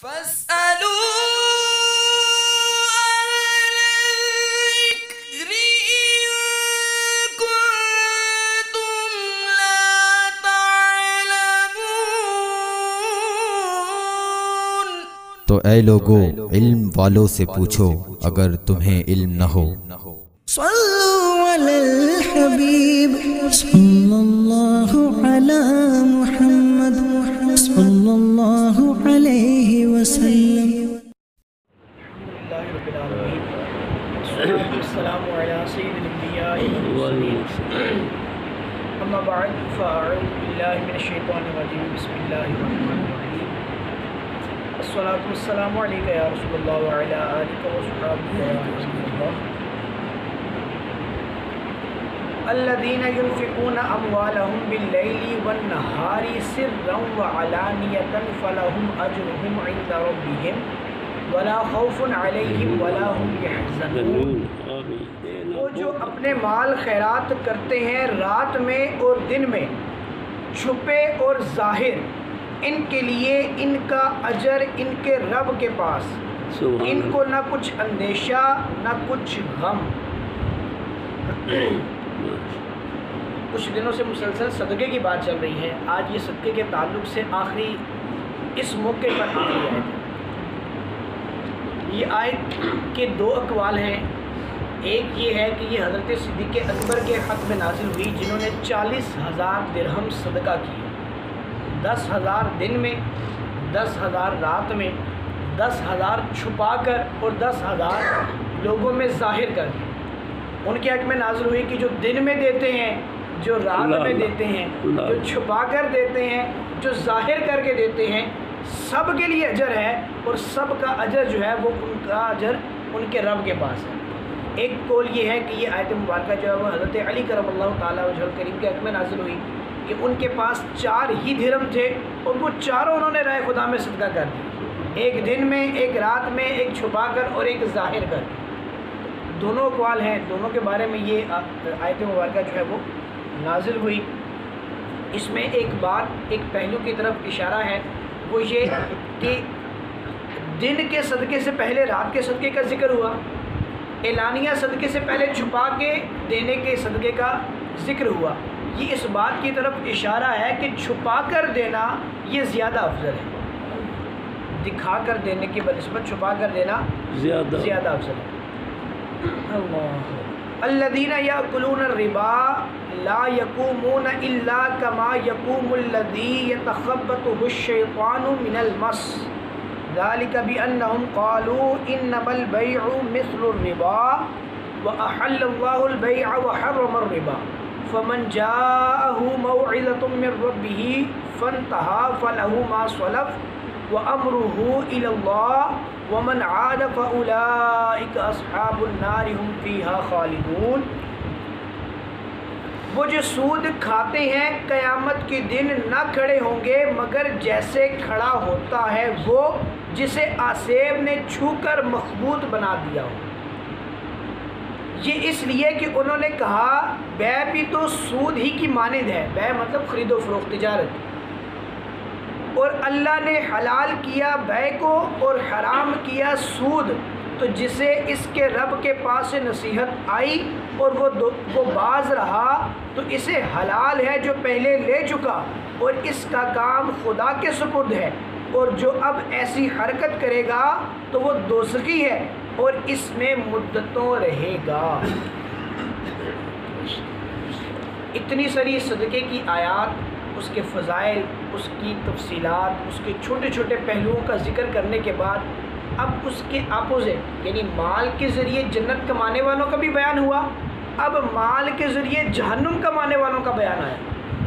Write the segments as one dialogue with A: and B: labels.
A: فاسألوا الذكر إن كنتم لا تعلمون۔
B: تو اے لوگو علم والوں سے پوچھو اگر تمہیں علم نہ ہو۔
C: صلوا علی الحبیب صلی اللہ علی محمد صلی اللہ علیہ وسلم۔
D: الحمدللہ رب العالمین والصلاة والسلام علی سید الانبیاء والمرسلین اما بعد فاعوذ باللہ من الشیطان الرجیم بسم اللہ الرحمن الرحیم الصلاة والسلام علیکہ یا رسول اللہ وعلی آلکہ وصحابہ یا رسول اللہ الذین ينفقون اموالهم باللیل والنہار سرا وعلانیة فلهم اجرهم عند ربهم ولا خوف علیہم ولا هم يحزنون۔ وہ جو اپنے مال خیرات کرتے ہیں رات میں اور دن میں، چھپے اور ظاہر، ان کے لیے ان کا اجر ان کے رب کے پاس، ان کو نہ کچھ اندیشہ نہ کچھ غم۔ کچھ دنوں سے مسلسل صدقے کی بات چل رہی ہے، آج یہ صدقے کے تعلق سے آخری اس موقع پر آخری آیت ہے۔ یہ آیت کے دو اقوال ہیں، ایک یہ ہے کہ یہ حضرت صدیق اکبر کے حق میں نازل ہوئی جنہوں نے 40,000 درہم صدقہ کیے، 10,000 دن میں، 10,000 رات میں، 10,000 چھپا کر اور 10,000 لوگوں میں ظاہر کر کے۔ ان کے حق میں نازل ہوئی کہ جو دن میں دیتے ہیں، جو رات میں دیتے ہیں، جو چھپا کر دیتے ہیں، جو ظاہر کر کے دیتے ہیں، سب کے لیے اجر ہے، اور سب کا اجر جو ہے وہ ان کا اجر ان کے رب کے پاس ہے۔ ایک قول یہ ہے کہ یہ آیت مبارکہ جو ہے وہ حضرت علی کرم اللہ تعالیٰ وجہ الکریم کے حق میں نازل ہوئی کہ ان کے پاس 4 ہی درہم تھے اور وہ چاروں انہوں نے رائے خدا میں صدقہ کر دی، ایک دن میں، ایک رات میں، ایک چھپا کر اور ایک ظاہر کر۔ دونوں اقوال ہیں، دونوں کے بارے میں یہ آیت مبارکہ جو ہے وہ نازل ہوئی۔ اس میں ایک بات، ایک پہلو کی طرف اشارہ ہے، وہ یہ کہ دن کے صدقے سے پہلے رات کے صدقے کا ذکر ہوا، اعلانیہ صدقے سے پہلے چھپا کے دینے کے صدقے کا ذکر ہوا۔ یہ اس بات کی طرف اشارہ ہے کہ چھپا کر دینا یہ زیادہ افضل ہے، دکھا کر دینے کی بنسبت چھپا کر دینا زیادہ افضل ہے۔ الذین یأکلون الربا لا یقومون الا کما یقوم الذی یتخبطہ الشیطان من المس ذلک بأنہم قالوا انما البیع مثل الربا وأحل اللہ البیع وحرم الربا فمن جاءہ موعظۃ من ربہ فانتہى فلہ ما سلف وأمرہ إلی اللہ ومن عاد فأولئک اصحاب النار هم فیہا خالدون۔ وہ جو سود کھاتے ہیں قیامت کے دن نہ کھڑے ہوں گے مگر جیسے کھڑا ہوتا ہے وہ جسے آسیب نے چھو کر مخبوط بنا دیا ہو۔ یہ اس لیے کہ انہوں نے کہا بے بھی تو سود ہی کی مانند ہے، بے مطلب خرید و فروخت، تجارت، اور اللہ نے حلال کیا بے کو اور حرام کیا سود، تو جسے اس کے رب کے پاس سے نصیحت آئی اور وہ باز رہا تو اسے حلال ہے جو پہلے لے چکا، اور اس کا کام خدا کے سپرد ہے، اور جو اب ایسی حرکت کرے گا تو وہ دوزخی ہے اور اس میں مدتوں رہے گا۔ اتنی ساری صدقے کی آیات، اس کے فضائل، اس کی تفصیلات، اس کے چھوٹے چھوٹے پہلوؤں کا ذکر کرنے کے بعد اب اس کے اپوزٹ یعنی مال کے ذریعے جنت کمانے والوں کا بھی بیان ہوا، اب مال کے ذریعے جہنم کمانے والوں کا بیان آیا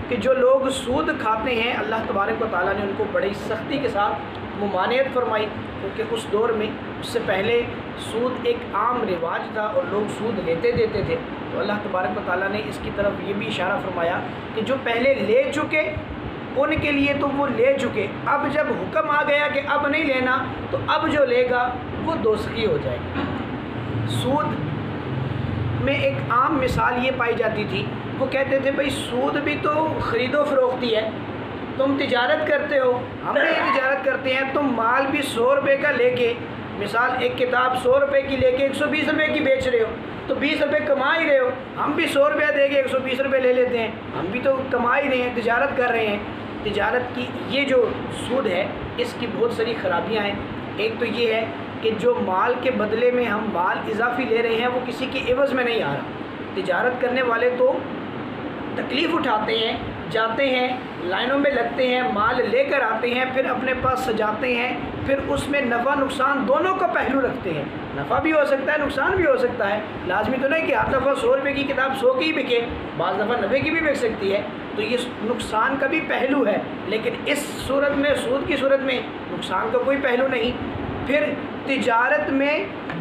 D: کہ جو لوگ سود کھاتے ہیں اللہ تبارک و تعالیٰ نے ان کو بڑی سختی کے ساتھ ممانعت فرمائی، کیونکہ اس دور میں، اس سے پہلے سود ایک عام رواج تھا اور لوگ سود لیتے دیتے تھے، تو اللہ تبارک و تعالیٰ نے اس کی طرف یہ بھی اشارہ فرمایا کہ جو پہلے لے چکے ان کے لیے تو وہ لے چکے، اب جب حکم آ گیا کہ اب نہیں لینا تو اب جو لے گا وہ دوزخی ہو جائے گا۔ سود میں ایک عام مثال یہ پائی جاتی تھی، وہ کہتے تھے بھئی سود بھی تو خرید و فروختی ہے، تم تجارت کرتے ہو، ہم بھی تجارت کرتے ہیں، تم مال بھی 100 روپے کا لے کے، مثال ایک کتاب 100 روپے کی لے کے 120 روپے کی بیچ رہے ہو، تو 20 روپے کما ہی رہے ہو، ہم بھی 100 روپے دے کے 120 روپے لے لیتے ہیں، ہم بھی تو کما ہی رہے ہیں، تجارت کر رہے ہیں۔ تجارت کی یہ جو سود ہے اس کی بہت ساری خرابیاں ہیں۔ ایک تو یہ ہے کہ جو مال کے بدلے میں ہم مال اضافی لے رہے ہیں وہ کسی کے عوض میں نہیں آ رہا۔ تجارت کرنے والے تو تکلیف اٹھاتے ہیں، جاتے ہیں، لائنوں میں لگتے ہیں، مال لے کر آتے ہیں، پھر اپنے پاس سجاتے ہیں، پھر اس میں نفع نقصان دونوں کا پہلو رکھتے ہیں۔ نفع بھی ہو سکتا ہے، نقصان بھی ہو سکتا ہے، لازمی تو نہیں کہ ہر دفعہ 100 روپے کی کتاب 100 کی ہی بکے، بعض دفعہ 90 کی بھی بک سکتی ہے، تو یہ نقصان کا بھی پہلو ہے۔ لیکن اس صورت میں، سود کی صورت میں نقصان کا کوئی پہلو نہیں۔ پھر تجارت میں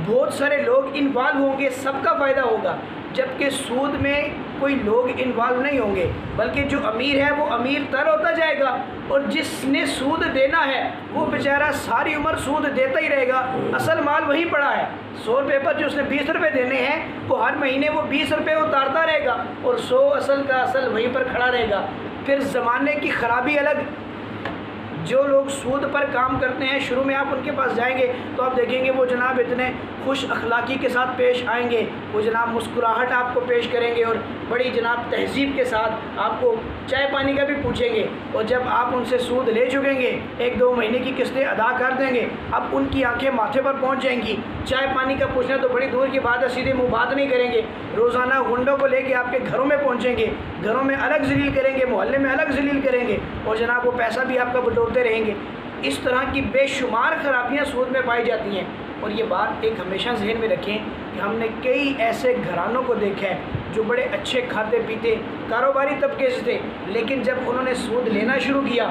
D: بہت سارے لوگ انوالو ہوں گے، سب کا فائدہ ہوگا، جبکہ سود میں کوئی لوگ انوالو نہیں ہوں گے، بلکہ جو امیر ہے وہ امیر تر ہوتا جائے گا، اور جس نے سود دینا ہے وہ بیچارہ ساری عمر سود دیتا ہی رہے گا، اصل مال وہیں پڑا ہے۔ 100 روپے پر جو اس نے 20 روپے دینے ہیں وہ ہر مہینے وہ 20 روپے اتارتا رہے گا، اور 100 اصل کا اصل وہیں پر کھڑا رہے گا۔ پھر زمانے کی خرابی الگ، جو لوگ سود پر کام کرتے ہیں، شروع میں آپ ان کے پاس جائیں گے تو آپ دیکھیں گے وہ جناب اتنے خوش اخلاقی کے ساتھ پیش آئیں گے، وہ جناب مسکراہٹ آپ کو پیش کریں گے، اور بڑی جناب تہذیب کے ساتھ آپ کو چائے پانی کا بھی پوچھیں گے، اور جب آپ ان سے سود لے چکیں گے، 1-2 مہینے کی قسطیں ادا کر دیں گے، اب ان کی آنکھیں ماتھے پر پہنچ جائیں گی۔ چائے پانی کا پوچھنا تو بڑی دور کی بات ہے، سیدھے منہ بات نہیں کریں گے، روزانہ گنڈوں کو لے کے آپ کے گھروں میں پہنچیں گے، گھروں میں الگ ذلیل کریں گے، محلے میں الگ ذلیل کریں گے، اور جناب وہ پیسہ بھی آپ کا بٹورتے رہیں گے۔ اس طرح کی بے شمار خرابیاں سود میں پائی جاتی ہیں۔ اور یہ بات ایک ہمیشہ ذہن میں رکھیں کہ ہم نے کئی ایسے گھرانوں کو دیکھا ہے جو بڑے اچھے کھاتے پیتے کاروباری طبقے سے تھے، لیکن جب انہوں نے سود لینا شروع کیا،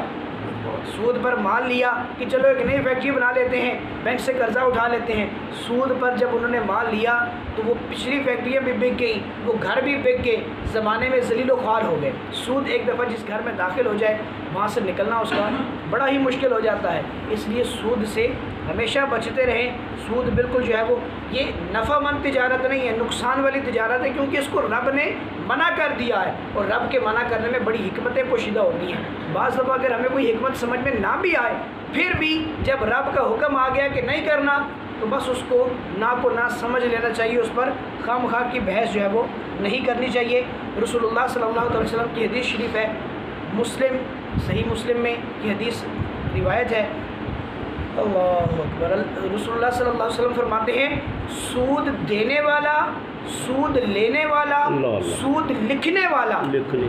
D: سود پر مال لیا کہ چلو ایک نئی فیکٹری بنا لیتے ہیں، بینک سے قرضہ اٹھا لیتے ہیں، سود پر جب انہوں نے مال لیا تو وہ پچھلی فیکٹریاں بھی بک گئیں، وہ گھر بھی بک گئے، زمانے میں ذلیل و خوار ہو گئے۔ سود ایک دفعہ جس گھر میں داخل ہو جائے وہاں سے نکلنا اس کا بڑا ہی مشکل ہو جاتا ہے۔ اس لیے سود سے ہمیشہ بچتے رہیں۔ سود بالکل جو ہے وہ یہ نفع مند تجارت نہیں ہے، نقصان والی تجارت ہے، کیونکہ اس کو رب نے منع کر دیا ہے، اور رب کے منع کرنے میں بڑی حکمتیں پوشیدہ ہوتی ہیں۔ بعض دفعہ اگر ہمیں کوئی حکمت سمجھ میں نہ بھی آئے، پھر بھی جب رب کا حکم آ گیا کہ نہیں کرنا تو بس اس کو نہ سمجھ لینا چاہیے، اس پر خام خواہ کی بحث جو ہے وہ نہیں کرنی چاہیے۔ رسول اللہ صلی اللہ علیہ وسلم کی حدیث شریف ہے، مسلم صحیح مسلم میں یہ حدیث روایت ہے، اللہ اکبر، رسول اللہ صلی اللہ علیہ وسلم فرماتے ہیں سود دینے والا، سود لینے والا، سود لکھنے والا،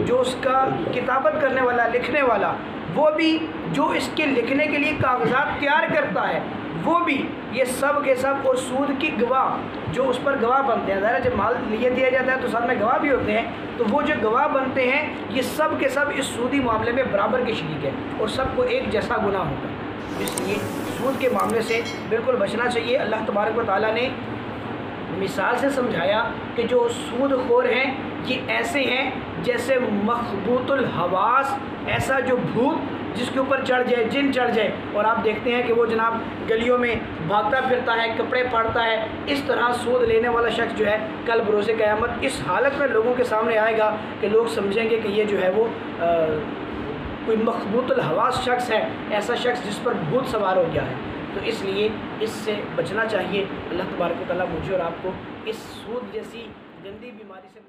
D: جو اس کا کتابت کرنے والا، لکھنے والا، وہ بھی جو اس کے لکھنے کے لیے کاغذات تیار کرتا ہے، وہ بھی، یہ سب کے سب، اور سود کی گواہ جو اس پر گواہ بنتے ہیں، ظاہر ہے جب مال لیے دیا جاتا ہے تو ساتھ میں گواہ بھی ہوتے ہیں، تو وہ جو گواہ بنتے ہیں یہ سب کے سب اس سودی معاملے میں برابر کے شریک ہیں، اور سب کو ایک جیسا گناہ ہوگا۔ اس لیے سود کے معاملے سے بالکل بچنا چاہیے۔ اللہ تبارک و تعالیٰ نے مثال سے سمجھایا کہ جو سود خور ہیں یہ ایسے ہیں جیسے مخبوط الحواس، ایسا جو بھوت جس کے اوپر چڑھ جائے، جن چڑھ جائے، اور آپ دیکھتے ہیں کہ وہ جناب گلیوں میں بھاگتا پھرتا ہے، کپڑے پھاڑتا ہے۔ اس طرح سود لینے والا شخص جو ہے کل بروز قیامت اس حالت میں لوگوں کے سامنے آئے گا کہ لوگ سمجھیں گے کہ یہ جو ہے وہ کوئی مخبوط الحواس شخص ہے، ایسا شخص جس پر بھوت سوار ہو گیا ہے۔ تو اس لیے اس سے بچنا چاہیے۔ اللہ تبارک و تعالیٰ مجھے اور آپ کو اس سود جیسی گندی بیماری سے